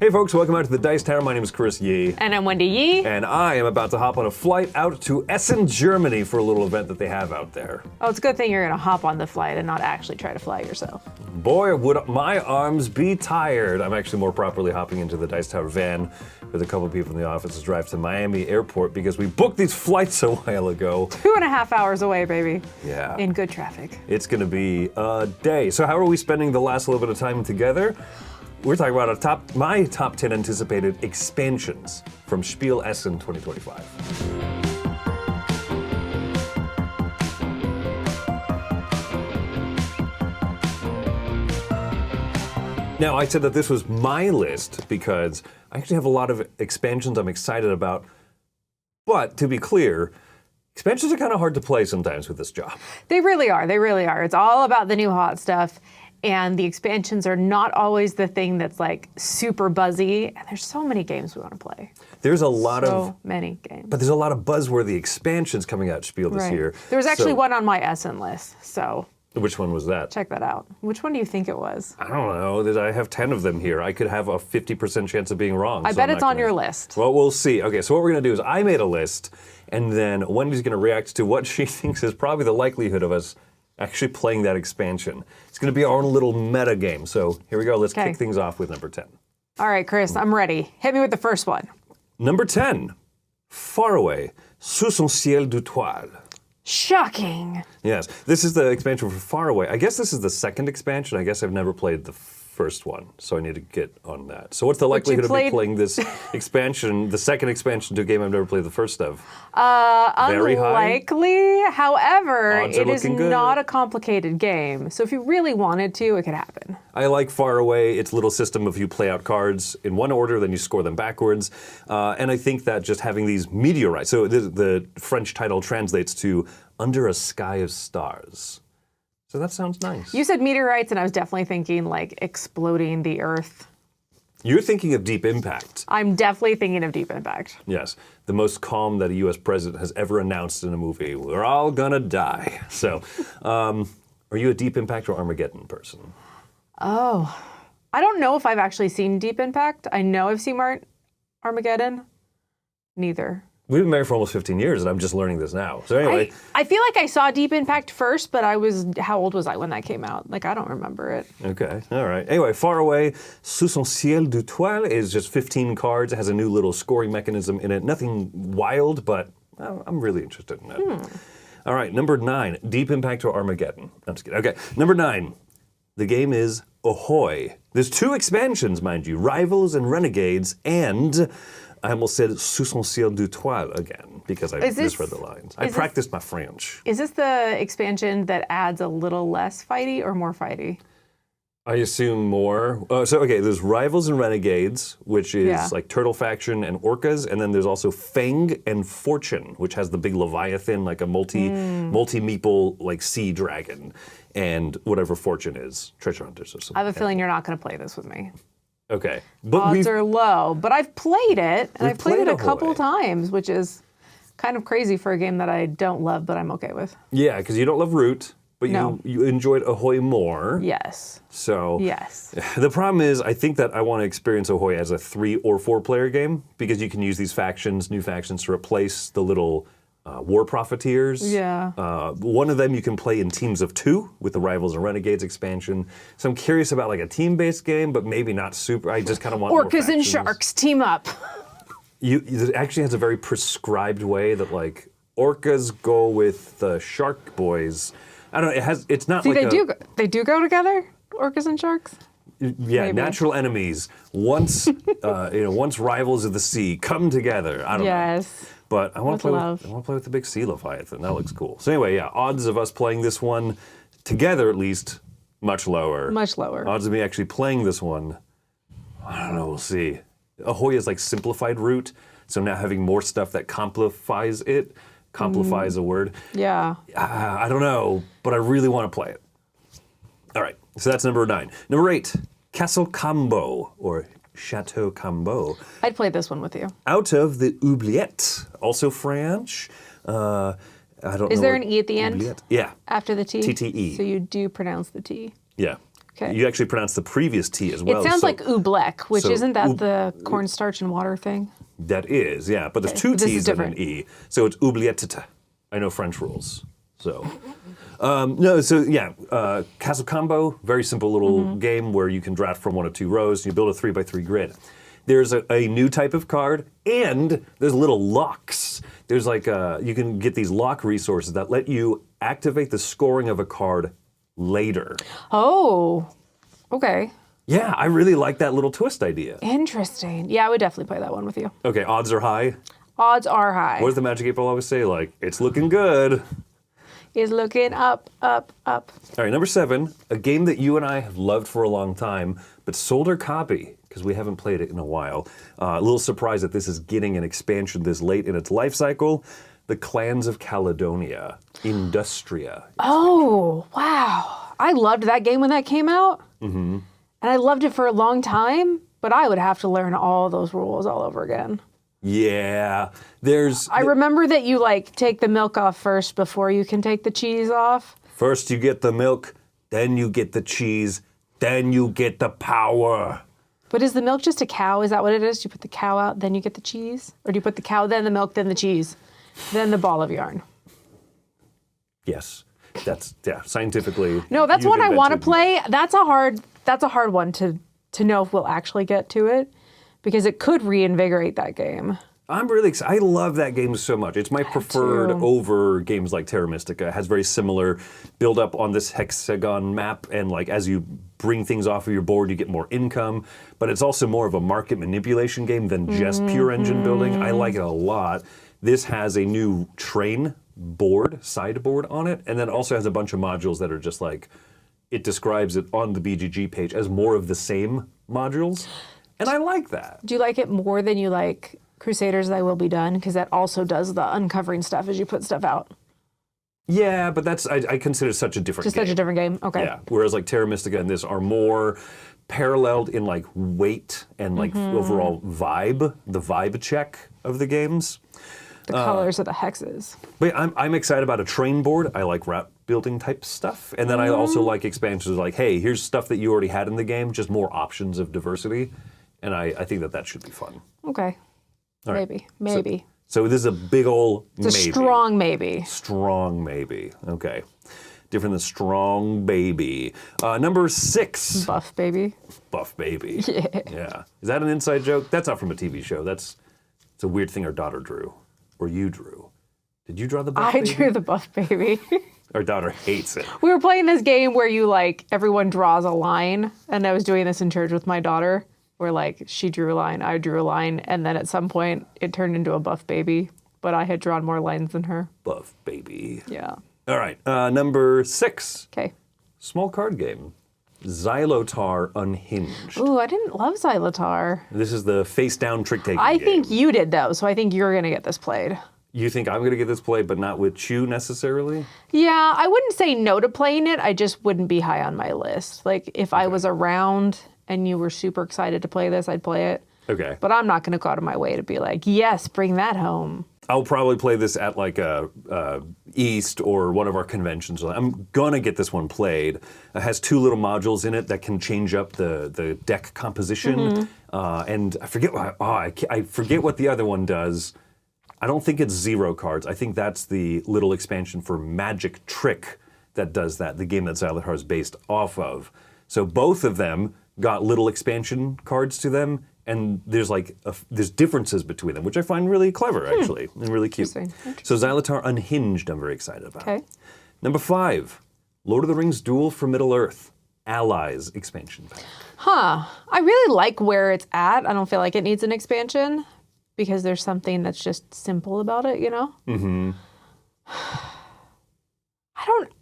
Hey folks, welcome out to the Dice Tower. My name is Chris Yi. And I'm Wendy Yi. And I am about to hop on a flight out to Essen, Germany for a little event that they have out there. Oh, it's a good thing you're gonna hop on the flight and not actually try to fly yourself. Boy, would my arms be tired. I'm actually more properly hopping into the Dice Tower van with a couple of people in the office to drive to Miami Airport because we booked these flights a while ago. 2.5 hours away, baby. Yeah. In good traffic. It's gonna be a day. So how are we spending the last little bit of time together? We're talking about my top 10 anticipated expansions from Spiel Essen 2025. Now, I said that this was my list because I actually have a lot of expansions I'm excited about. But to be clear, expansions are kind of hard to play sometimes with this job. They really are. They really are. It's all about the new hot stuff. And the expansions are not always the thing that's like super buzzy. And there's so many games we want to play. There's a lot so many games. But there's a lot of buzzworthy expansions coming out Spiel this year. There was actually one on my Essen list, so. Which one was that? Check that out. Which one do you think it was? I don't know. I have 10 of them here. I could have a 50% chance of being wrong. I bet it's on your list. Well, we'll see. Okay, so what we're going to do is I made a list, and then Wendy's going to react to what she thinks is probably the likelihood of us actually playing that expansion. It's going to be our own little meta game. So here we go. Let's kick things off with number 10. All right, Chris, I'm ready. Hit me with the first one. Number 10, Far Away, Sous un ciel d'étoiles. Shocking. Yes, this is the expansion for Far Away. I guess this is the second expansion. I guess I've never played the first one, so I need to get on that. So what's the likelihood of me playing this expansion, the second expansion to a game I've never played the first of? Very unlikely. High? However, Odds it is good. not a complicated game. So if you really wanted to, it could happen. I like Far Away. It's a little system of you play out cards in one order, then you score them backwards. And I think that just having these meteorites, so the French title translates to Under a Sky of Stars. So that sounds nice. You said meteorites, and I was definitely thinking like exploding the Earth. You're thinking of Deep Impact. I'm definitely thinking of Deep Impact. Yes, the most calm that a U.S. president has ever announced in a movie. We're all gonna die. So, are you a Deep Impact or Armageddon person? Oh, I don't know if I've actually seen Deep Impact. I know I've seen Armageddon. Neither. We've been married for almost 15 years, and I'm just learning this now. So anyway. I feel like I saw Deep Impact first, but how old was I when that came out? Like, I don't remember it. Okay, all right. Anyway, Far Away, Sous un ciel d'étoiles is just 15 cards. It has a new little scoring mechanism in it. Nothing wild, but I'm really interested in it. All right, number 9, Deep Impact or Armageddon? I'm just kidding. Okay, number 9, the game is Ahoy. There's 2 expansions, mind you, Rivals and Renegades, and I almost said Sous un ciel d'étoiles again because I misread the lines. I practiced my French. Is this the expansion that adds a little less fighty or more fighty? I assume more. There's Rivals and Renegades, which is like Turtle Faction and Orcas, and then there's also Fang and Fortune, which has the big Leviathan, like a multi-meeple like sea dragon, and whatever Fortune is, treasure hunters or something. I have a feeling you're not going to play this with me. Okay. But odds are low, but I've played it, and I've played it a couple times, which is kind of crazy for a game that I don't love, but I'm okay with. Yeah, because you don't love Root, but you enjoyed Ahoy more. Yes. So yes. The problem is, I think that I want to experience Ahoy as a 3 or 4 player game because you can use these new factions to replace the little war profiteers. Yeah. One of them you can play in teams of 2 with the Rivals and Renegades expansion. So I'm curious about like a team-based game, but maybe not super. I just kind of want Orcas and Sharks team up. It actually has a very prescribed way that like Orcas go with the Shark Boys. I don't know. It's not like they do go together, Orcas and Sharks. Yeah, maybe. Natural enemies. Once once rivals of the sea come together. I don't know. But I want to play with the big sea Leviathan. That looks cool. So anyway, odds of us playing this one together at least much lower. Much lower. Odds of me actually playing this one, I don't know. We'll see. Ahoy is like simplified Root, so now having more stuff that complifies it. Complifies a word. Yeah. I don't know, but I really want to play it. All right, so that's number 9. Number 8, Castle Combeau or Chateau Combeau. I'd play this one with you. Out of the Oubliette, also French. I don't know. Is there an E at the end? Oubliette. Yeah. After the T? TTE. So you do pronounce the T. Yeah. Okay. You actually pronounce the previous T as well. It sounds so like oobleck, which so isn't that the cornstarch and water thing? that is, yeah. But there's Okay, two but this is T's and an different. E. So it's oubliette. I know French rules. So, no, so yeah, Castle Combo, very simple little game where you can draft from 1 of 2 rows. You build a 3x3 grid. There's a new type of card, and there's little locks. There's like, you can get these lock resources that let you activate the scoring of a card later. Oh, okay. Yeah, I really like that little twist idea. Interesting. Yeah, I would definitely play that one with you. Okay, odds are high. Odds are high. What does the Magic 8 Ball always say? Like, it's looking good. Is looking up, up, up. All right, number 7, a game that you and I have loved for a long time, but sold our copy because we haven't played it in a while. A little surprised that this is getting an expansion this late in its life cycle. The Clans of Caledonia, Industria. Oh, wow. I loved that game when that came out. Mm-hmm. And I loved it for a long time, but I would have to learn all those rules all over again. Yeah, there's... I remember that you like take the milk off first before you can take the cheese off. First you get the milk, then you get the cheese, then you get the power. But is the milk just a cow? Is that what it is? Do you put the cow out, then you get the cheese? Or do you put the cow, then the milk, then the cheese, then the ball of yarn? Yes, that's, yeah, scientifically. No, that's you've one I want to invented- play. That's a hard one to know if we'll actually get to it, because it could reinvigorate that game. I'm really excited. I love that game so much. It's my preferred too. over games like Terra Mystica. It has very similar build up on this hexagon map, and like as you bring things off of your board, you get more income. But it's also more of a market manipulation game than just pure engine building. I like it a lot. This has a new train board, sideboard on it, and then also has a bunch of modules that are just like, it describes it on the BGG page as more of the same modules. And I like that. Do you like it more than you like Crusaders Thy Will Be Done? Because that also does the uncovering stuff as you put stuff out. Yeah, but that's, I consider it such a different Just game. such a different game. Okay. Yeah, whereas like Terra Mystica and this are more paralleled in like weight and like overall vibe, the vibe check of the games. The colors of the hexes. But I'm excited about a train board. I like route building type stuff. And then I also like expansions like, hey, here's stuff that you already had in the game, just more options of diversity. And I think that should be fun. Okay. All right. Maybe. So this is a big ol' maybe. It's a strong maybe. Strong maybe. Okay. Different than strong baby. Number 6. Buff baby. Buff baby. Yeah. Is that an inside joke? That's not from a TV show. It's a weird thing our daughter drew. Or you drew. Did you draw the buff baby? I drew the buff baby. Our daughter hates it. We were playing this game where you like, everyone draws a line. And I was doing this in church with my daughter. Where like she drew a line, I drew a line, and then at some point it turned into a buff baby, but I had drawn more lines than her. Buff baby. Yeah. All right, number 6. Okay. Small card game. Xylotar Unhinged. Ooh, I didn't love Xylotar. This is the face-down trick-taking I game. think you did though, so I think you're gonna get this played. You think I'm going to get this played, but not with Chew necessarily? Yeah, I wouldn't say no to playing it. I just wouldn't be high on my list. Like if I was around and you were super excited to play this, I'd play it. Okay. But I'm not going to go out of my way to be like, yes, bring that home. I'll probably play this at like a East or one of our conventions. I'm gonna get this one played. It has 2 little modules in it that can change up the deck composition, and I forget I forget what the other one does. I don't think it's 0 cards. I think that's the little expansion for Magic Trick that does that. The game that Xylotar is based off of. So both of them got little expansion cards to them. And there's like there's differences between them, which I find really clever, actually, and really cute. So Xylotar Unhinged, I'm very excited about. Okay. Number 5, Lord of the Rings Duel for Middle-earth, Allies expansion pack. I really like where it's at. I don't feel like it needs an expansion because there's something that's just simple about it, you know? Mm-hmm.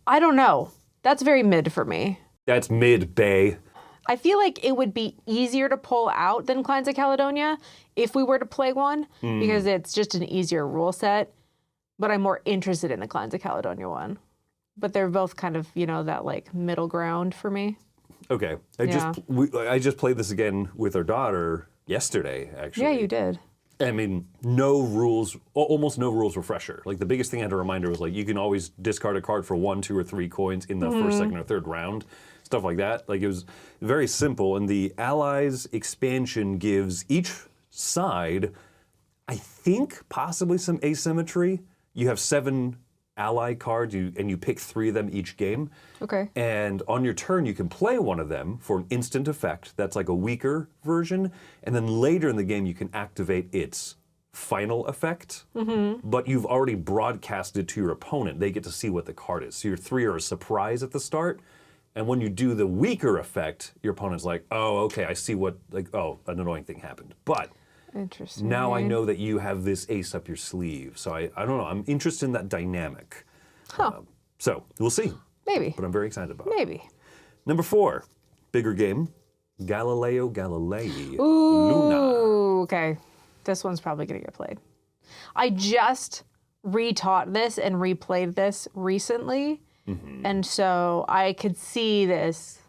I don't know. That's very mid for me. That's mid-bay. I feel like it would be easier to pull out than Clans of Caledonia if we were to play one because it's just an easier rule set. But I'm more interested in the Clans of Caledonia one. But they're both kind of, you know, that like middle ground for me. Okay. I just played this again with our daughter yesterday, actually. Yeah, you did. I mean, no rules, almost no rules refresher. Like the biggest thing I had to remind her was like, you can always discard a card for 1, 2, or 3 coins in the first, second, or third round. stuff like that. Like, it was very simple. And the Allies expansion gives each side, I think, possibly some asymmetry. You have 7 ally cards, and you pick 3 of them each game. Okay. And on your turn, you can play one of them for an instant effect. That's like a weaker version. And then later in the game, you can activate its final effect. But you've already broadcasted to your opponent. They get to see what the card is. So your 3 are a surprise at the start. And when you do the weaker effect, your opponent's like, oh, okay, I see what, like, oh, an annoying thing happened. But Interesting. now I know that you have this ace up your sleeve. So I don't know. I'm interested in that dynamic. Huh. So we'll see. Maybe. But I'm very excited about it. Maybe. Number 4, bigger game, Galileo Galilei Luna. Ooh, okay. This one's probably going to get played. I just retaught this and replayed this recently. And so I could see this.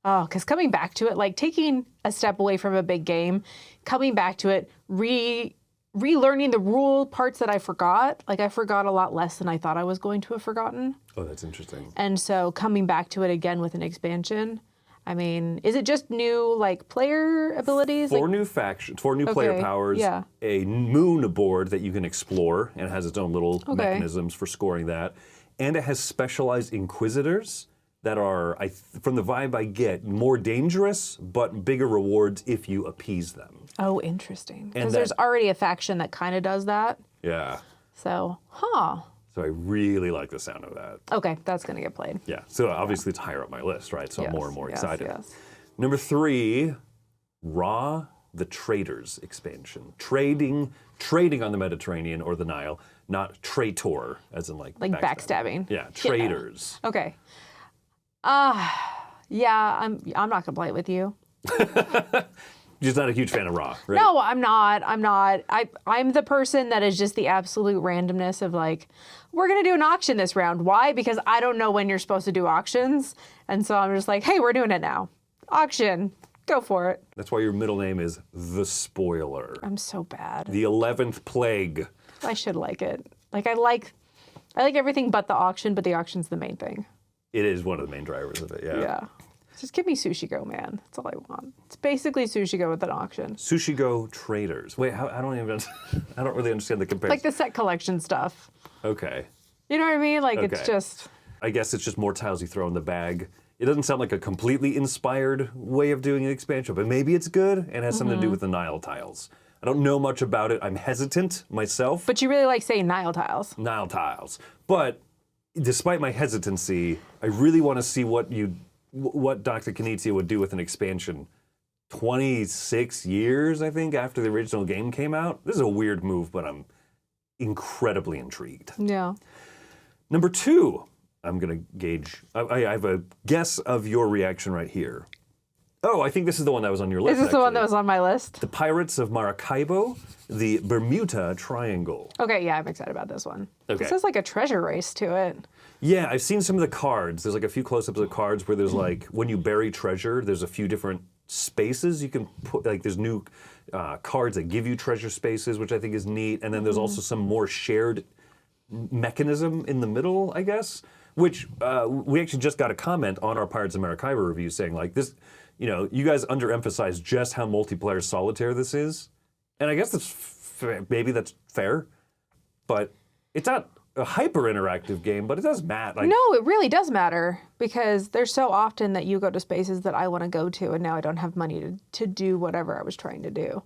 Oh, because coming back to it, like taking a step away from a big game, coming back to it, relearning the rule parts that I forgot. Like I forgot a lot less than I thought I was going to have forgotten. Oh, that's interesting. And so coming back to it again with an expansion. I mean, is it just new like player abilities? 4 new factions, 4 new player Okay, powers, yeah. a moon board that you can explore, and it has its own little mechanisms for scoring that. And it has specialized inquisitors that are, from the vibe I get, more dangerous, but bigger rewards if you appease them. Oh, interesting. Because And there's that- already a faction that kind of does that. Yeah. So, So I really like the sound of that. Okay, that's going to get played. Yeah. So obviously it's higher up my list, right? So I'm more and more Yes, excited. yes. Number 3, Ra the Traders expansion. Trading on the Mediterranean or the Nile, not traitor, as in like backstabbing. Yeah, traders. Okay. Yeah, I'm not going to play it with you. Just not a huge fan of Ra, right? No, I'm not. I'm the person that is just the absolute randomness of like, we're going to do an auction this round. Why? Because I don't know when you're supposed to do auctions. And so I'm just like, hey, we're doing it now. Auction. Go for it. That's why your middle name is The Spoiler. I'm so bad. The 11th Plague. I should like it. Like I like everything but the auction, but the auction's the main thing. It is one of the main drivers of it, yeah. Yeah. Just give me Sushi Go, man. That's all I want. It's basically Sushi Go with an auction. Sushi Go Traders. Wait, I don't really understand the comparison. Like the set collection stuff. Okay. You know what I mean? Like it's Okay. just... I guess it's just more tiles you throw in the bag. It doesn't sound like a completely inspired way of doing an expansion, but maybe it's good and has something to do with the Nile tiles. I don't know much about it. I'm hesitant myself. But you really like saying Nile tiles. Nile tiles. But despite my hesitancy, I really want to see what Dr. Knizia would do with an expansion. 26 years, I think, after the original game came out. This is a weird move, but I'm incredibly intrigued. Yeah. Number 2, I'm going to gauge. I have a guess of your reaction right here. Oh, I think this is the one that was on your list. Is this the one actually. that was on my list? The Pirates of Maracaibo, the Bermuda Triangle. Okay, yeah, I'm excited about this one. Okay. This has like a treasure race to it. Yeah, I've seen some of the cards. There's like a few close-ups of cards where there's like, when you bury treasure, there's a few different spaces you can put, like there's new cards that give you treasure spaces, which I think is neat. And then there's also some more shared mechanism in the middle, I guess, which we actually just got a comment on our Pirates of Maracaibo review saying like this, you guys underemphasize just how multiplayer solitaire this is. And I guess maybe that's fair, but it's not a hyper interactive game, but it does matter. Like, No, it really does matter because there's so often that you go to spaces that I want to go to and now I don't have money to do whatever I was trying to do.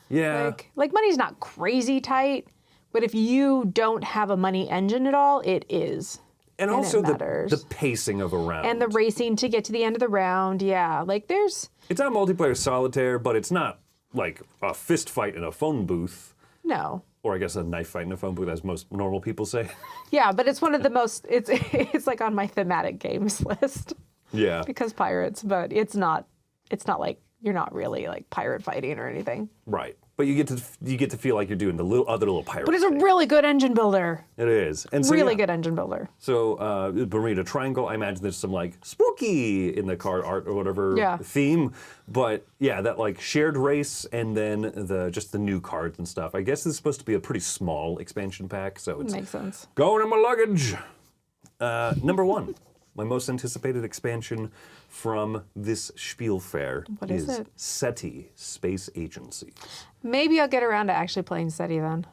yeah. Like money's not crazy tight, but if you don't have a money engine at all, it is. And it also matters. the pacing of a round. And the racing to get to the end of the round, yeah. Like there's... It's not multiplayer solitaire, but it's not like a fist fight in a phone booth. No. Or I guess a knife fight in a phone booth, as most normal people say. Yeah, but it's one of the most... It's like on my thematic games list. Yeah. Because pirates, but it's not like you're not really like pirate fighting or anything. Right. But you get to feel like you're doing the other little pirate But it's a thing. really good engine builder. It is. And so, Really yeah. good engine builder. So Bermuda Triangle, I imagine there's some like spooky in the card art or whatever Yeah. theme. But yeah, that like shared race and then just the new cards and stuff. I guess this is supposed to be a pretty small expansion pack, so it's Makes sense. going in my luggage. Number 1, my most anticipated expansion from this Spiel Fair What is it? SETI, Space Agency. Maybe I'll get around to actually playing SETI then.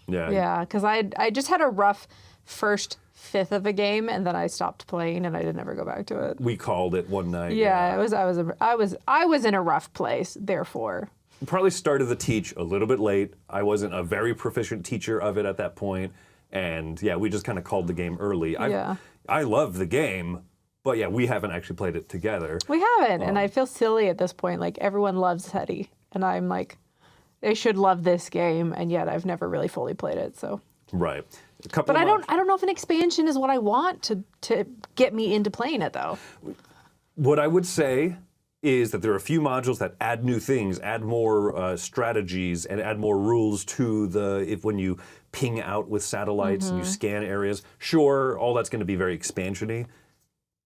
Yeah. Yeah, because I just had a rough first fifth of a game, and then I stopped playing, and I didn't ever go back to it. We called it one night. Yeah, I was in a rough place. Therefore, Probably started the teach a little bit late. I wasn't a very proficient teacher of it at that point, and yeah, we just kind of called the game early. Yeah. I love the game, but yeah, we haven't actually played it together. we haven't, and I feel silly at this point. Like everyone loves SETI, and I'm like, they should love this game, and yet I've never really fully played it. So. Right. A couple. But of I don't know if an expansion is what I want to get me into playing it though. What I would say is that there are a few modules that add new things, add more strategies, and add more rules to when you ping out with satellites and you scan areas. Sure, all that's going to be very expansion-y.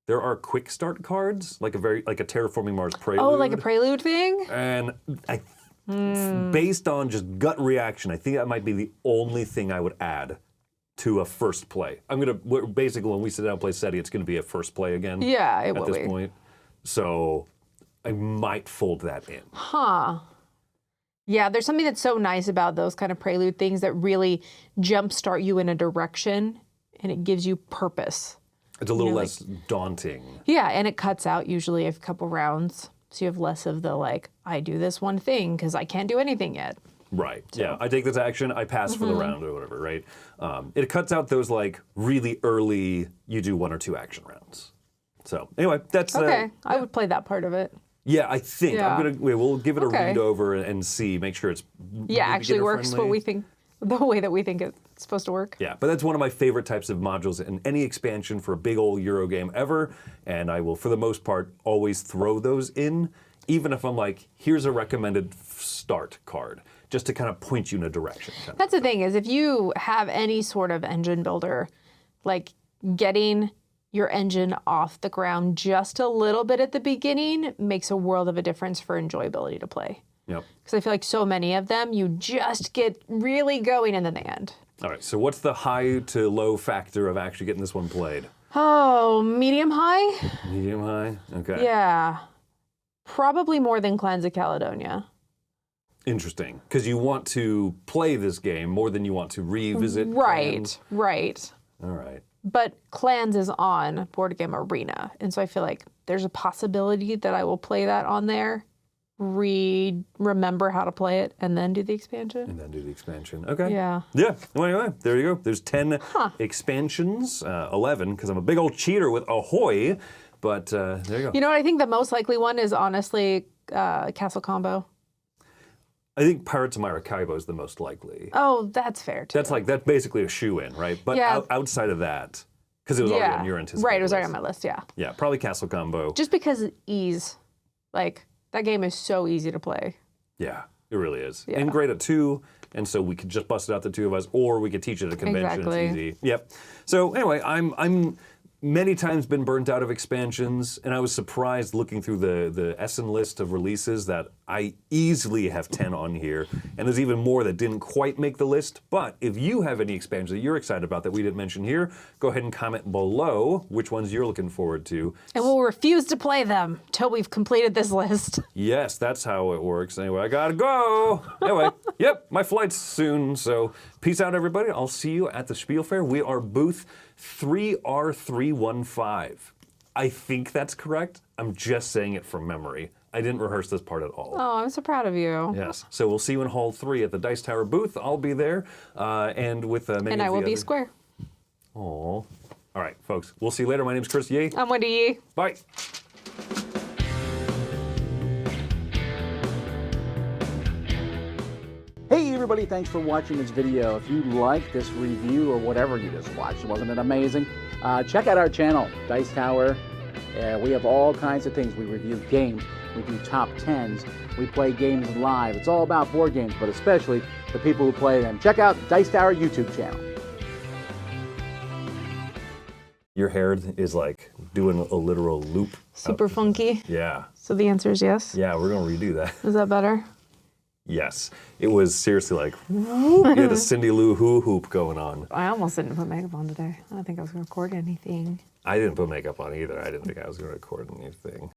There are quick start cards, like a Terraforming Mars Prelude. Oh, like a prelude thing? And based on just gut reaction, I think that might be the only thing I would add to a first play. Basically, when we sit down and play SETI, it's going to be a first play again. Yeah, it at will this be. point. So I might fold that in. Huh. Yeah, there's something that's so nice about those kind of prelude things that really jumpstart you in a direction, and it gives you purpose. It's a little less daunting. Yeah, and it cuts out usually a couple rounds, so you have less of the like, I do this one thing because I can't do anything yet. Right. Yeah. I take this action. I pass for the round or whatever. Right. It cuts out those like really early. You do 1 or 2 action rounds. So anyway, that's Okay, I would play that part of it. Yeah, I think Yeah. we'll give it a Okay. read over and see, make sure it's Yeah, actually works beginner-friendly. what we think, the way that we think it's supposed to work. Yeah, but that's one of my favorite types of modules in any expansion for a big old Euro game ever, and I will, for the most part, always throw those in, even if I'm like, here's a recommended start card, just to kind of point you in a direction. That's the thing is if you have any sort of engine builder, like getting your engine off the ground just a little bit at the beginning makes a world of a difference for enjoyability to play. Yep. Because I feel like so many of them, you just get really going and then they end. All right, so what's the high to low factor of actually getting this one played? Oh, medium high? Medium high? Okay. Yeah. Probably more than Clans of Caledonia. Interesting, because you want to play this game more than you want to revisit. Right, Clans. right. All right. But Clans is on Board Game Arena, and so I feel like there's a possibility that I will play that on there, remember how to play it, and then do the expansion. And then do the expansion. Okay. Yeah. Yeah. Well, anyway, there you go. There's 10 expansions, 11, because I'm a big old cheater with Ahoy, but there you go. You know what? I think the most likely one is honestly Castle Combo. I think Pirates of Maracaibo is the most likely. Oh, that's fair too. That's basically a shoe-in, right? But Yeah. outside of that, because it was already on your anticipated right. It was already on list. my list. Yeah. Yeah, probably Castle Combo. Just because ease, like that game is so easy to play. Yeah, it really is. Yeah. And great at 2, and so we could just bust it out the 2 of us, or we could teach it at a convention. Exactly. It's easy. Yep. So anyway, I'm many times been burnt out of expansions, and I was surprised looking through the Essen list of releases that I easily have 10 on here, and there's even more that didn't quite make the list. But if you have any expansions that you're excited about that we didn't mention here, go ahead and comment below which ones you're looking forward to. And we'll refuse to play them till we've completed this list. Yes, that's how it works. Anyway, I gotta go. Anyway, yep, my flight's soon, so peace out, everybody. I'll see you at the Spiel Fair. We are booth 3R315. I think that's correct. I'm just saying it from memory. I didn't rehearse this part at all. Oh, I'm so proud of you. Yes, so we'll see you in Hall 3 at the Dice Tower booth. I'll be there, and with many And of I will the be other... square. Aw. All right, folks. We'll see you later. My name's Chris Yi. I'm Wendy Yi. Bye. Hey everybody, thanks for watching this video. If you like this review or whatever you just watched, wasn't it amazing? Check out our channel, Dice Tower. We have all kinds of things. We review games, we do top 10s, we play games live. It's all about board games, but especially the people who play them. Check out Dice Tower YouTube channel. Your hair is like doing a literal loop. Super funky. Yeah. So the answer is yes. Yeah, we're going to redo that. Is that better? Yes. It was seriously like, you had a Cindy Lou Who hoop going on. I almost didn't put makeup on today. I don't think I was going to record anything. I didn't put makeup on either. I didn't think I was going to record anything.